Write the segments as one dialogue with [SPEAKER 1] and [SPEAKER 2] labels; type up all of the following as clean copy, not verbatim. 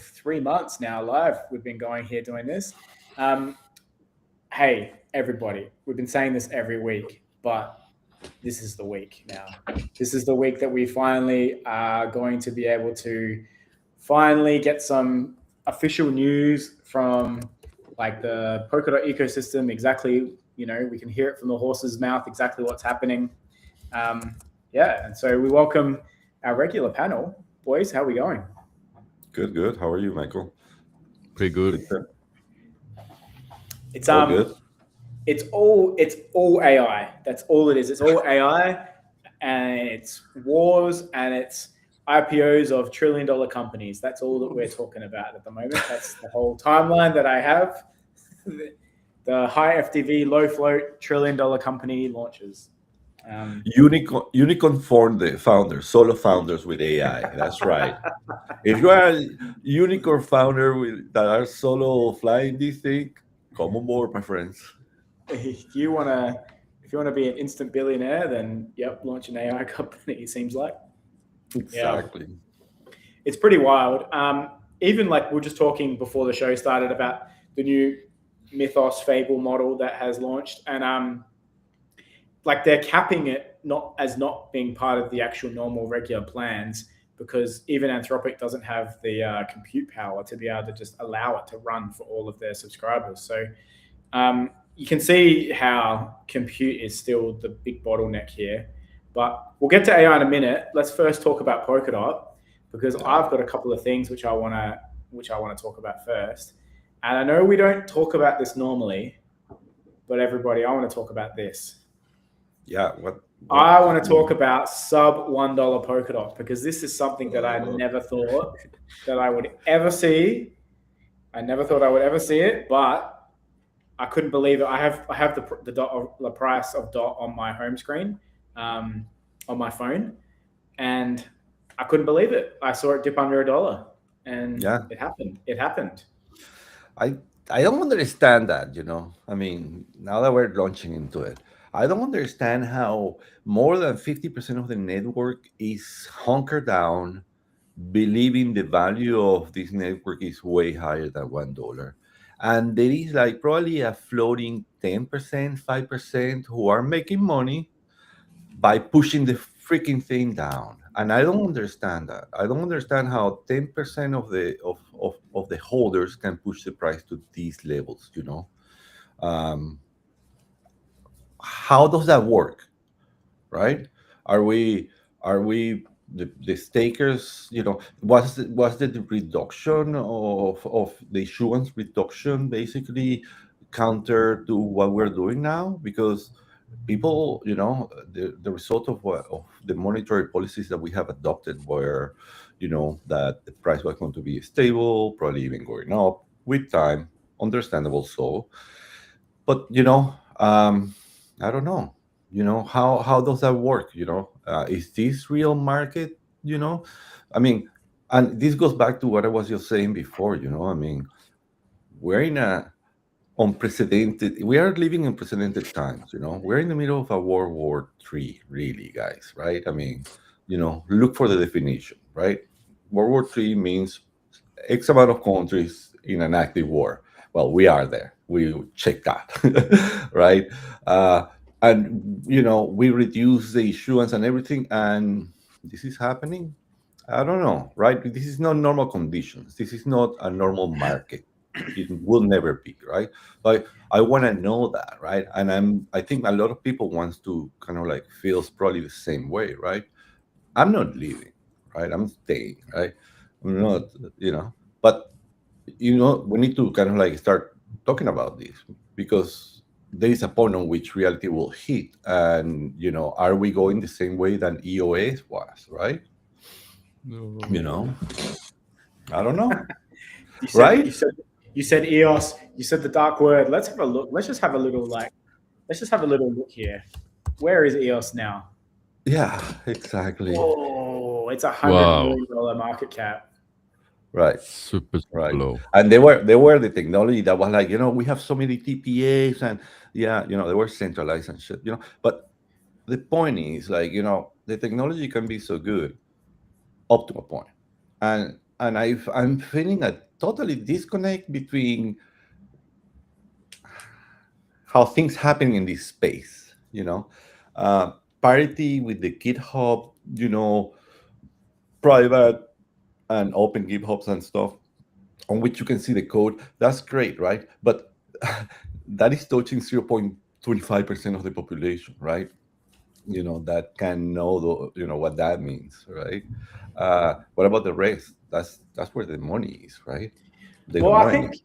[SPEAKER 1] 3 months now live. We've been going here doing this. Um, hey, everybody, we've been saying this every week, but this is the week now. This is the week that we finally are going to be able to finally get some official news from like the Polkadot ecosystem. Exactly, we can hear it from the horse's mouth exactly what's happening. Yeah, and so we welcome our regular panel. Boys, how are we going?
[SPEAKER 2] Good, good. How are you, Michael?
[SPEAKER 3] Pretty good.
[SPEAKER 2] Victor?
[SPEAKER 1] It's
[SPEAKER 2] All good.
[SPEAKER 1] it's all AI. That's all it is. It's all AI, and it's wars and it's IPOs of trillion-dollar companies. That's all that we're talking about at the moment. That's the whole timeline that I have. The high FTV, low float, trillion-dollar company launches.
[SPEAKER 2] Unicorn formed the founders, solo founders with AI. That's right. If you are a unicorn founder that are solo flying this thing, come on board, my friends.
[SPEAKER 1] If you wanna be an instant billionaire, then yep, launch an AI company. It seems like. Yeah.
[SPEAKER 2] Exactly.
[SPEAKER 1] It's pretty wild. Even like we are just talking before the show started about the new Mythos Fable model that has launched, and like they're capping it not being part of the actual normal regular plans because even Anthropic doesn't have the compute power to be able to just allow it to run for all of their subscribers. So you can see how compute is still the big bottleneck here. But we'll get to AI in a minute. Let's first talk about Polkadot because I've got a couple of things which I want to talk about first. And I know we don't talk about this normally, but everybody, I want to talk about this.
[SPEAKER 2] Yeah.
[SPEAKER 1] I want to talk about sub $1 Polkadot because this is something that I never thought that I would ever see. I never thought I would ever see it, but I couldn't believe it. I have the price of DOT on my home screen, on my phone, and I couldn't believe it. I saw it dip under $1, and
[SPEAKER 2] Yeah.
[SPEAKER 1] it happened. It happened.
[SPEAKER 2] I don't understand that, I mean, now that we're launching into it, I don't understand how more than 50% of the network is hunkered down, believing the value of this network is way higher than $1. And there is like probably a floating 10%, 5% who are making money by pushing the freaking thing down. And I don't understand that. I don't understand how 10% of the holders can push the price to these levels, Um, how does that work? Right? Are we the stakers, was the reduction of the issuance reduction basically counter to what we're doing now? Because people, the result of the monetary policies that we have adopted were, that the price was going to be stable, probably even going up with time, understandable so. But I don't know. How does that work? Is this real market? I mean, and this goes back to what I was just saying before. I mean, we're in a unprecedented. We are living in unprecedented times. We're in the middle of a World War III, really, guys. Right? I mean, look for the definition. Right? World War III means X amount of countries in an active war. Well, we are there. We check that, right? And we reduce the issuance and everything, and this is happening. I don't know, right? This is not normal conditions. This is not a normal market. It will never be, right? Like I want to know that, right? And I think a lot of people wants to kind of like feels probably the same way, right? I'm not leaving, right? I'm staying, right? I'm not, but we need to kind of like start talking about this because there is a point on which reality will hit, and are we going the same way than EOS was, right? you
[SPEAKER 3] No.
[SPEAKER 2] know I don't know,
[SPEAKER 1] You said you
[SPEAKER 2] right?
[SPEAKER 1] said you said EOS. You said the dark word. Let's have a look. Let's just have a little look here. Where is EOS now?
[SPEAKER 2] Yeah, exactly.
[SPEAKER 1] Oh, it's
[SPEAKER 3] Wow.
[SPEAKER 1] $100 million market cap.
[SPEAKER 2] Right.
[SPEAKER 3] Super, super
[SPEAKER 2] Right.
[SPEAKER 3] low.
[SPEAKER 2] And they were the technology that was like, we have so many TPAs, and yeah, they were centralized and shit, But the point is like, the technology can be so good up to a point. And and I'm feeling a totally disconnect between how things happen in this space. Parity with the GitHub, private and open GitHubs and stuff on which you can see the code. That's great, right? But that is touching 0.25% of the population, right? That can know what that means, right? What about the rest? That's where the money is, right? They
[SPEAKER 1] Well,
[SPEAKER 2] don't know anything.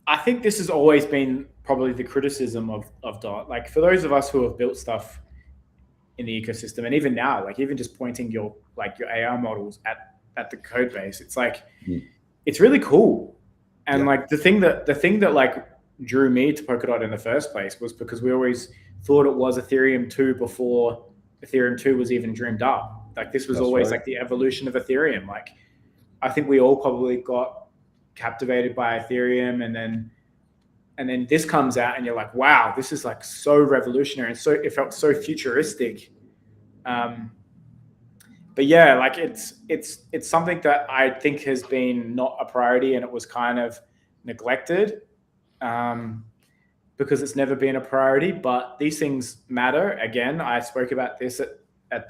[SPEAKER 1] I think this has always been probably the criticism of Dot. Like for those of us who have built stuff in the ecosystem, and even now, like even just pointing your AI models at the code base, it's like
[SPEAKER 2] Mm.
[SPEAKER 1] it's really cool. And
[SPEAKER 2] Yeah,
[SPEAKER 1] like the thing that like drew me to Polkadot in the first place was because we always thought it was Ethereum 2 before Ethereum 2 was even dreamed up. Like this was
[SPEAKER 2] that's
[SPEAKER 1] always
[SPEAKER 2] right.
[SPEAKER 1] like the evolution of Ethereum. Like I think we all probably got captivated by Ethereum, and then this comes out and you're like, wow, this is like so revolutionary, and so it felt so futuristic. Um, but yeah, like it's something that I think has been not a priority, and it was kind of neglected, um, because it's never been a priority. But these things matter. Again, I spoke about this at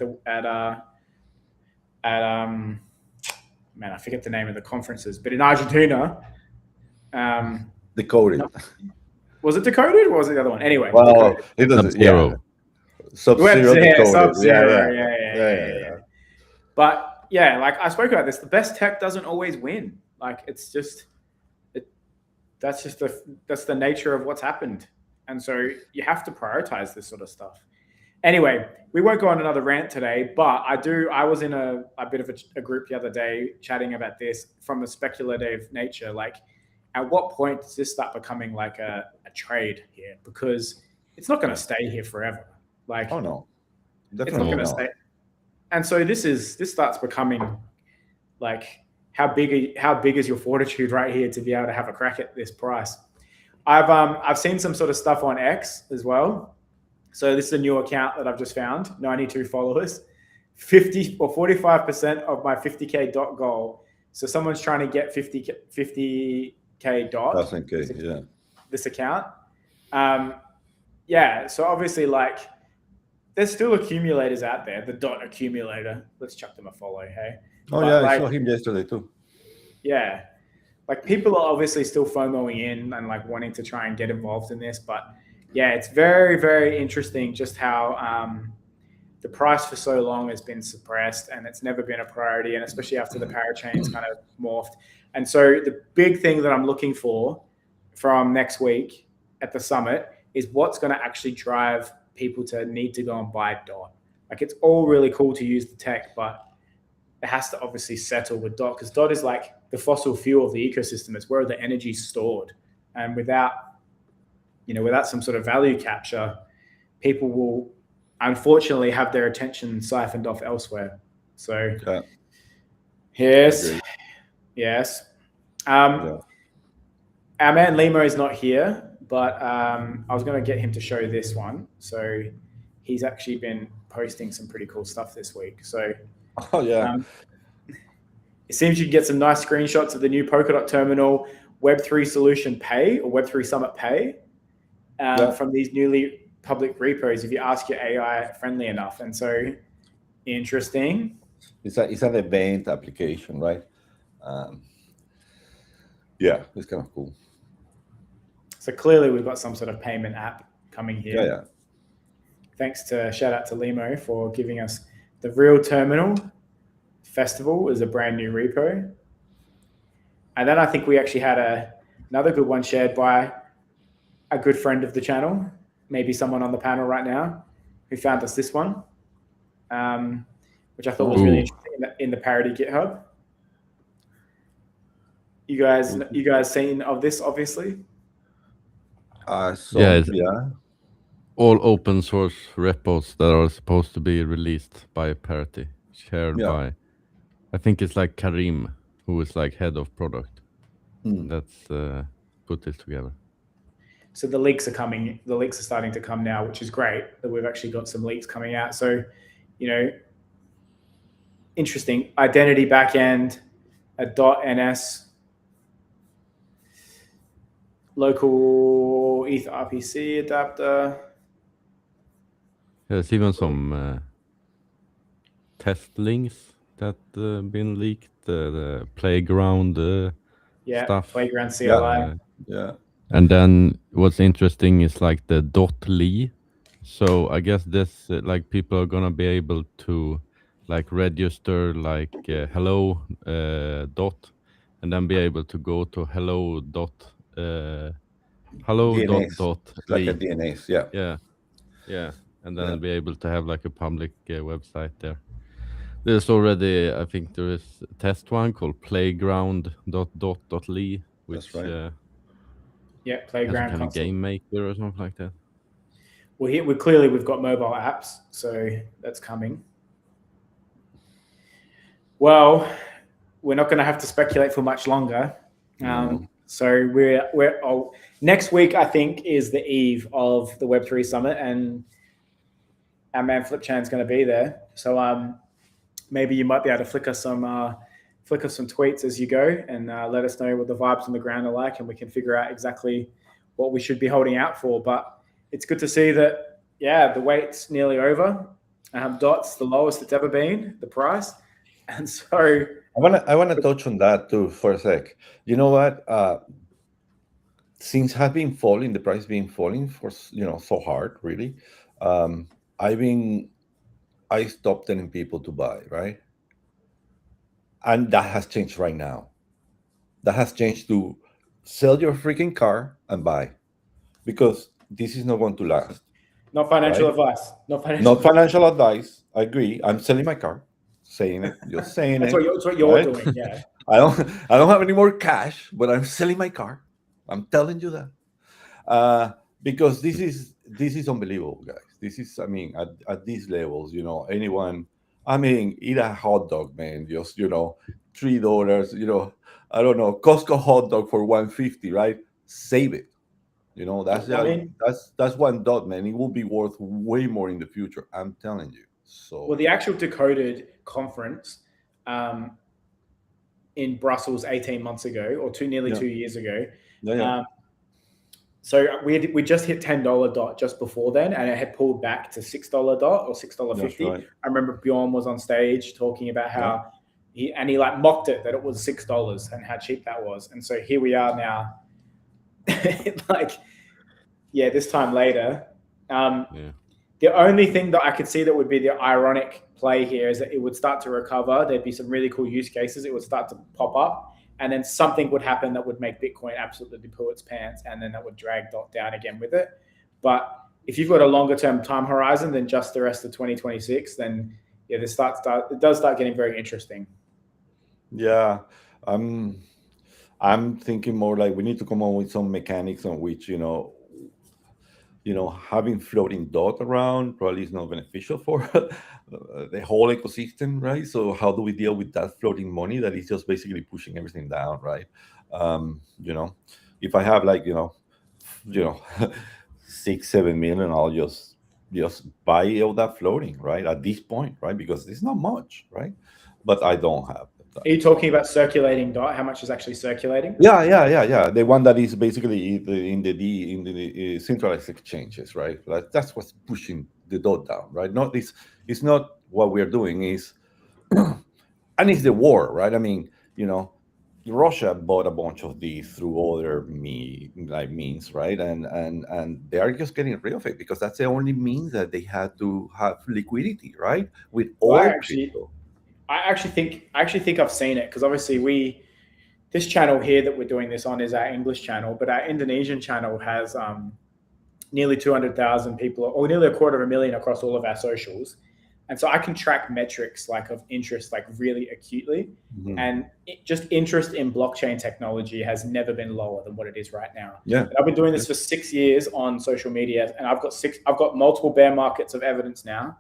[SPEAKER 1] man, I forget the name of the conferences, but in Argentina, um,
[SPEAKER 2] Decoded.
[SPEAKER 1] no, was it Decoded or was it the other one? Anyway,
[SPEAKER 2] Well,
[SPEAKER 1] Decoded.
[SPEAKER 2] it doesn't. Yeah,
[SPEAKER 3] Sub-Zero.
[SPEAKER 2] Sub Zero
[SPEAKER 1] Yeah,
[SPEAKER 2] decoded.
[SPEAKER 1] Sub
[SPEAKER 2] Yeah,
[SPEAKER 1] Zero.
[SPEAKER 2] yeah,
[SPEAKER 1] Yeah, yeah,
[SPEAKER 2] yeah,
[SPEAKER 1] yeah,
[SPEAKER 2] yeah,
[SPEAKER 1] yeah.
[SPEAKER 2] yeah.
[SPEAKER 1] But yeah, like I spoke about this, the best tech doesn't always win. Like it's just it, that's the nature of what's happened, and so you have to prioritize this sort of stuff. Anyway, we won't go on another rant today, but I was in a bit of a group the other day chatting about this from a speculative nature. Like, at what point does this start becoming like a trade here? Because it's not going to stay here forever.
[SPEAKER 2] Oh
[SPEAKER 1] Like,
[SPEAKER 2] no,
[SPEAKER 1] it's not
[SPEAKER 2] definitely
[SPEAKER 1] going to
[SPEAKER 3] No.
[SPEAKER 2] not.
[SPEAKER 1] stay. And so this starts becoming like how big is your fortitude right here to be able to have a crack at this price? I've seen some sort of stuff on X as well. So this is a new account that I've just found, 92 followers, 50 or 45% of my 50K dot goal. So someone's trying to get 50K dot
[SPEAKER 2] 1,000K. Yeah.
[SPEAKER 1] this account. Um, yeah. So obviously, like, there's still accumulators out there. The dot accumulator. Let's chuck them a follow. Hey,
[SPEAKER 2] Oh
[SPEAKER 1] but
[SPEAKER 2] yeah, I
[SPEAKER 1] like,
[SPEAKER 2] saw him yesterday too.
[SPEAKER 1] yeah, like people are obviously still FOMOing in and like wanting to try and get involved in this, but yeah, it's very, very interesting just how the price for so long has been suppressed and it's never been a priority, and especially after the parachains kind of morphed. And so the big thing that I'm looking for from next week at the summit is what's going to actually drive people to need to go and buy DOT. Like it's all really cool to use the tech, but it has to obviously settle with DOT, because DOT is like the fossil fuel of the ecosystem. It's where the energy is stored, and without some sort of value capture, people will unfortunately have their attention siphoned off elsewhere. So
[SPEAKER 2] Yeah,
[SPEAKER 1] yes,
[SPEAKER 2] agreed.
[SPEAKER 1] yes.
[SPEAKER 2] Yeah.
[SPEAKER 1] Our man Limo is not here, but I was going to get him to show this one. So he's actually been posting some pretty cool stuff this week. So
[SPEAKER 2] Oh yeah.
[SPEAKER 1] um, it seems you can get some nice screenshots of the new Polkadot terminal Web3 solution pay or Web3 Summit pay
[SPEAKER 2] Yeah.
[SPEAKER 1] from these newly public repos if you ask your AI friendly enough. And so interesting.
[SPEAKER 2] It's an event application, right? Um, yeah, it's kind of cool.
[SPEAKER 1] So clearly we've got some sort of payment app coming here.
[SPEAKER 2] Yeah, yeah.
[SPEAKER 1] Thanks to shout out to Limo for giving us the Real Terminal Festival is a brand new repo. And then I think we actually had another good one shared by a good friend of the channel, maybe someone on the panel right now, who found us this one, which I thought was really
[SPEAKER 3] Ooh.
[SPEAKER 1] interesting in the parody GitHub. You guys seen of this, obviously?
[SPEAKER 2] So
[SPEAKER 3] Yeah, it's
[SPEAKER 2] yeah.
[SPEAKER 3] all open source repos that are supposed to be released by Parity, shared
[SPEAKER 2] Yeah.
[SPEAKER 3] by, I think it's like Karim, who is like head of product.
[SPEAKER 2] Hmm.
[SPEAKER 3] That's put this together.
[SPEAKER 1] So the leaks are coming. The leaks are starting to come now, which is great that we've actually got some leaks coming out. So, interesting identity backend, a .ns local ETH RPC adapter.
[SPEAKER 3] There's even some test links that been leaked. The playground stuff.
[SPEAKER 1] Playground CLI.
[SPEAKER 2] Yeah.
[SPEAKER 3] And then what's interesting is like the .ly. So I guess this like people are gonna be able to like register like hello dot, and then be able to go to hello dot
[SPEAKER 2] DNS, like a
[SPEAKER 3] ly.
[SPEAKER 2] DNS, yeah.
[SPEAKER 3] Yeah, and then
[SPEAKER 2] Yeah.
[SPEAKER 3] be able to have like a public website there. There's already, I think there is a test one called playground.ly, which
[SPEAKER 2] That's right.
[SPEAKER 1] Yeah,
[SPEAKER 3] has some
[SPEAKER 1] Playground
[SPEAKER 3] kind of
[SPEAKER 1] console.
[SPEAKER 3] game maker or something like that.
[SPEAKER 1] Well, here we've got mobile apps, so that's coming. Well, we're not going to have to speculate for much longer. So we're next week, I think, is the eve of the Web3 Summit, and our man Flip Chan's going to be there. So maybe you might be able to flick us some tweets as you go, and let us know what the vibes on the ground are like, and we can figure out exactly what we should be holding out for. But it's good to see that, yeah, the wait's nearly over. DOT's the lowest it's ever been, the price. And so
[SPEAKER 2] I wanna touch on that too for a sec. You know what? Since have been falling, the price been falling for so hard, really. I stopped telling people to buy, right? And that has changed right now. That has changed to sell your freaking car and buy, because this is not going to last.
[SPEAKER 1] not financial
[SPEAKER 2] Right?
[SPEAKER 1] advice. Not
[SPEAKER 2] financial advice. I agree. I'm selling my car. Saying it. Just saying
[SPEAKER 1] That's
[SPEAKER 2] it.
[SPEAKER 1] what you're
[SPEAKER 2] right?
[SPEAKER 1] doing. Yeah.
[SPEAKER 2] I don't have any more cash, but I'm selling my car. I'm telling you that. Because this is unbelievable, guys. This is, I mean, at these levels, anyone, I mean, eat a hot dog, man. Just, $3, I don't know, Costco hot dog for $1.50, right? Save it. That's
[SPEAKER 1] I mean,
[SPEAKER 2] that's $1, man. It will be worth way more in the future. I'm telling you. So
[SPEAKER 1] well, the actual Decoded conference in Brussels 18 months ago, or nearly 2 years ago.
[SPEAKER 2] yeah.
[SPEAKER 1] So we just hit $10 dot just before then, and it had pulled back to $6 dot or $6.50.
[SPEAKER 2] Right.
[SPEAKER 1] I remember Bjorn was on stage talking about how he like mocked it that it was $6 and how cheap that was. And so here we are now, like, yeah, this time later. The only thing that I could see that would be the ironic play here is that it would start to recover. There'd be some really cool use cases. It would start to pop up, and then something would happen that would make Bitcoin absolutely poo its pants, and then that would drag DOT down again with it. But if you've got a longer term time horizon than just the rest of 2026, then yeah, it does start getting very interesting.
[SPEAKER 2] Yeah, I'm thinking more like we need to come up with some mechanics on which having floating DOT around probably is not beneficial for the whole ecosystem, right? So how do we deal with that floating money that is just basically pushing everything down, right? If I have like 6-7 million, I'll just buy all that floating, right? At this point, right? Because it's not much, right? But I don't have.
[SPEAKER 1] Are you talking about circulating DOT? How much is actually circulating?
[SPEAKER 2] Yeah. The one that is basically in the centralized exchanges, right? Like that's what's pushing the DOT down, right? Not this. It's not what we're doing. Is and it's the war, right? I mean, Russia bought a bunch of these through other means, right? And they are just getting rid of it because that's the only means that they had to have liquidity, right? With all crypto.
[SPEAKER 1] I actually think I've seen it, because obviously this channel here that we're doing this on is our English channel, but our Indonesian channel has nearly 200,000 people, or nearly 250,000 across all of our socials. And so I can track metrics like of interest, like really acutely.
[SPEAKER 2] Mm-hmm.
[SPEAKER 1] And just interest in blockchain technology has never been lower than what it is right now.
[SPEAKER 2] Yeah.
[SPEAKER 1] And I've been doing this for 6 years on social media, and I've got multiple bear markets of evidence now.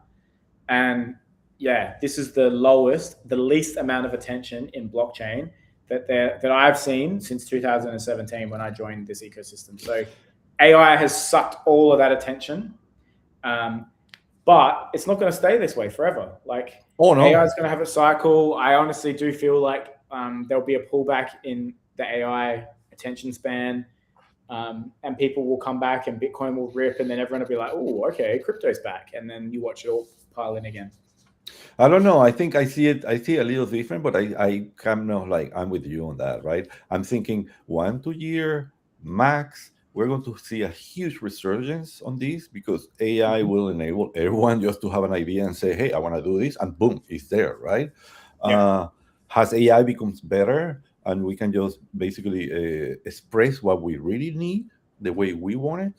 [SPEAKER 1] And yeah, this is the least amount of attention in blockchain that I've seen since 2017 when I joined this ecosystem. So AI has sucked all of that attention, but it's not going to stay this way forever. Like,
[SPEAKER 2] oh no,
[SPEAKER 1] AI is going to have a cycle. I honestly do feel like there'll be a pullback in the AI attention span, and people will come back and Bitcoin will rip, and then everyone will be like, "Oh, okay, crypto's back," and then you watch it all pile in again.
[SPEAKER 2] I don't know. I think I see it a little different, but I kind of like I'm with you on that, right? I'm thinking 1-2 year max. We're going to see a huge resurgence on this because AI will enable everyone just to have an idea and say, "Hey, I want to do this," and boom, it's there, right?
[SPEAKER 1] Yeah.
[SPEAKER 2] Has AI becomes better, and we can just basically express what we really need the way we want it,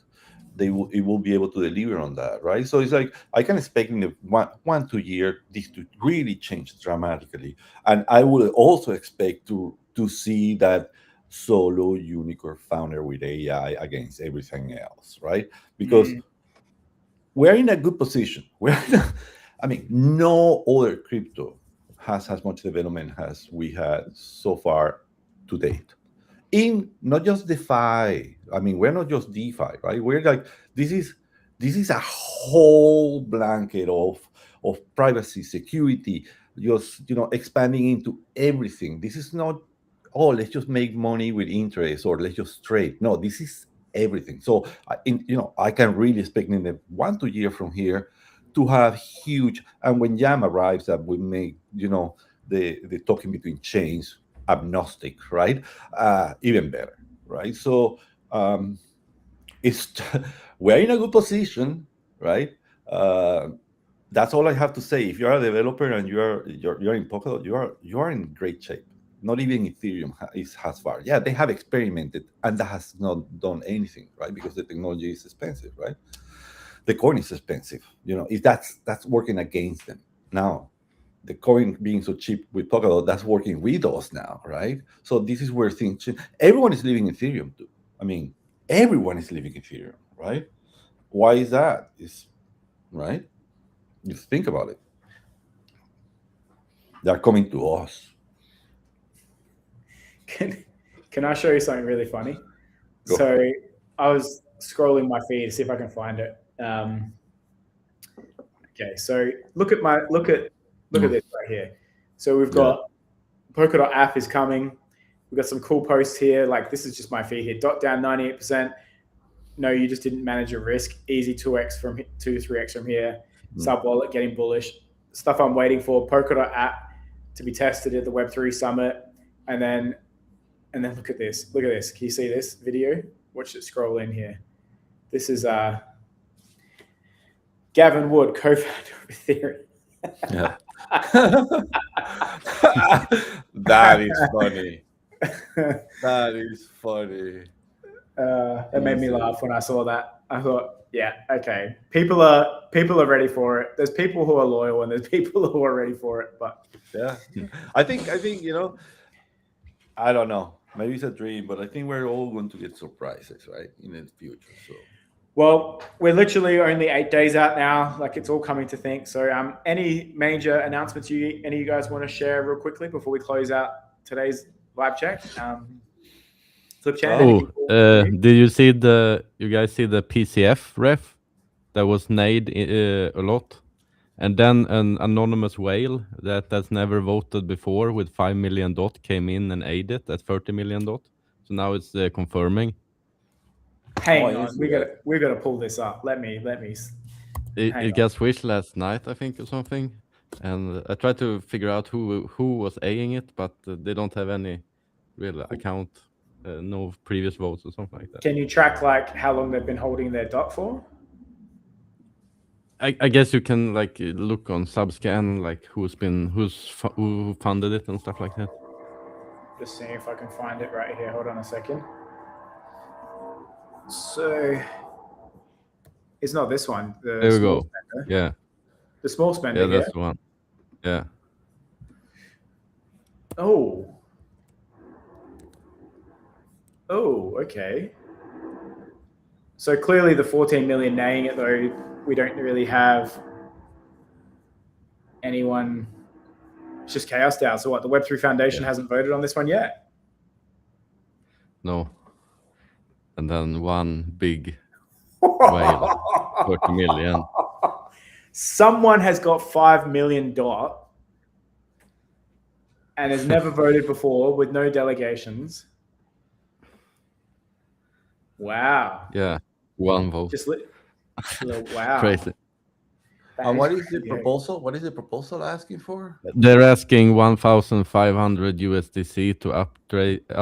[SPEAKER 2] it will be able to deliver on that, right? So it's like I can expect in the 1-2 year this to really change dramatically, and I would also expect to see that solo unicorn founder with AI against everything else, right? Because we're in a good position. I mean, no other crypto has as much development as we had so far to date in not just DeFi. I mean, we're not just DeFi, right? We're like this is a whole blanket of privacy, security, just expanding into everything. This is not let's just make money with interest or let's just trade. No, this is everything. So I can really expect in the 1-2 year from here to have huge. And when Yam arrives, that we make the talking between chains agnostic, right? Even better, right? So it's we're in a good position, right? That's all I have to say. If you're a developer and you're in Polkadot, you are in great shape. Not even Ethereum has far. Yeah, they have experimented, and that has not done anything, right? Because the technology is expensive, right? The coin is expensive. If that's working against them now. The coin being so cheap with Polkadot, that's working with us now, right? So this is where things change. Everyone is living Ethereum too. I mean, everyone is living Ethereum, right? Why is that? Is right? You think about it. They're coming to us.
[SPEAKER 1] Can I show you something really funny?
[SPEAKER 2] Go.
[SPEAKER 1] So I was scrolling my feed to see if I can find it. Okay, so look at this right here. So we've got Polkadot app is coming. We've got some cool posts here. Like this is just my feed here. Dot down 98%. No, you just didn't manage your risk. Easy 2x from 2 to 3x from here. Sub wallet getting bullish. Stuff I'm waiting for. Polkadot app to be tested at the Web3 Summit, and then look at this. Look at this. Can you see this video? Watch it scroll in here. This is Gavin Wood, co-founder of Ethereum.
[SPEAKER 2] Yeah. That is funny. That is funny.
[SPEAKER 1] It made me laugh when I saw that. I thought, yeah, okay. People are ready for it. There's people who are loyal and there's people who are ready for it. But
[SPEAKER 2] yeah, I think I don't know. Maybe it's a dream, but I think we're all going to get surprises, right, in the future. So.
[SPEAKER 1] Well, we're literally only 8 days out now. Like it's all coming to think. So, any major announcements any of you guys want to share real quickly before we close out today's live check? Flip channel.
[SPEAKER 3] Did you guys see the PCF ref that was nade a lot? And then an anonymous whale that's never voted before with 5 million dot came in and aided it at 30 million dot. So now it's confirming.
[SPEAKER 1] Hang on, we got to pull this up. Let me.
[SPEAKER 3] It got switched last night, I think, or something. And I tried to figure out who was aiding it, but they don't have any real account, no previous votes or something like that.
[SPEAKER 1] Can you track like how long they've been holding their dot for?
[SPEAKER 3] I guess you can like look on Subscan, like who funded it and stuff like that.
[SPEAKER 1] Just seeing if I can find it right here. Hold on a second. So it's not this one.
[SPEAKER 3] There we go. Spender. Yeah.
[SPEAKER 1] The small spender.
[SPEAKER 3] Yeah, that's the one. Yeah.
[SPEAKER 1] Oh, okay. So clearly the 14 million naying it though, we don't really have anyone. It's just Chaos DAO. So what? The Web3 Foundation hasn't voted on this one yet?
[SPEAKER 3] No. And then one big whale, 40 million.
[SPEAKER 1] Someone has got 5 million dot and has never voted before with no delegations. Wow.
[SPEAKER 3] Yeah, one vote.
[SPEAKER 1] Just wow.
[SPEAKER 3] Crazy.
[SPEAKER 2] And what is the proposal? What is the proposal asking for?
[SPEAKER 3] They're asking 1,500 USDC to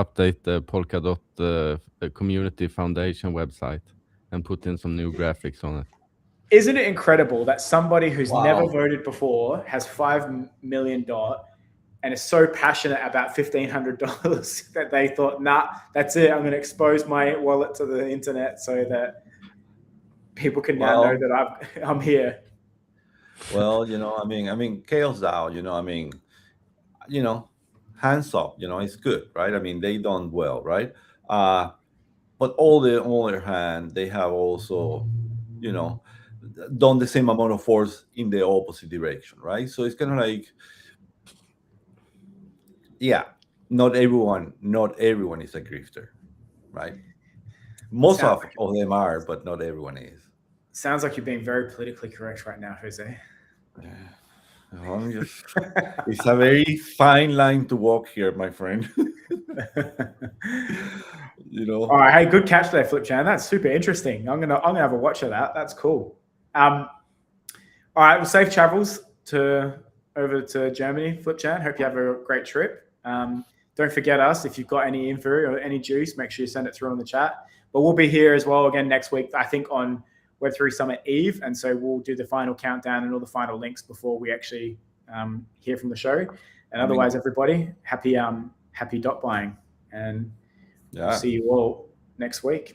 [SPEAKER 3] update the Polkadot community foundation website and put in some new graphics on it.
[SPEAKER 1] Isn't it incredible that somebody who's
[SPEAKER 2] Wow.
[SPEAKER 1] never voted before has $5 million and is so passionate about $1,500 that they thought, nah, that's it. I'm going to expose my wallet to the internet so that people can now know that I'm here.
[SPEAKER 2] Well, I mean, Chaos DAO, hands up, it's good, right? I mean, they done well, right? But on the other hand, they have also, done the same amount of force in the opposite direction, right? So it's kind of like, yeah, not everyone is a grifter, right? Most of them are, but not everyone is.
[SPEAKER 1] Sounds like you're being very politically correct right now, Jose.
[SPEAKER 2] It's a very fine line to walk here, my friend.
[SPEAKER 1] All right, hey, good catch there, Flipchan. That's super interesting. I'm gonna have a watch of that. That's cool. All right, well, safe travels over to Germany, Flipchan. Hope you have a great trip. Don't forget us. If you've got any info or any juice, make sure you send it through in the chat. But we'll be here as well again next week, I think on Web3 Summit Eve. And so we'll do the final countdown and all the final links before we actually hear from the show. And otherwise, everybody, happy dot buying. And we'll see you all next week.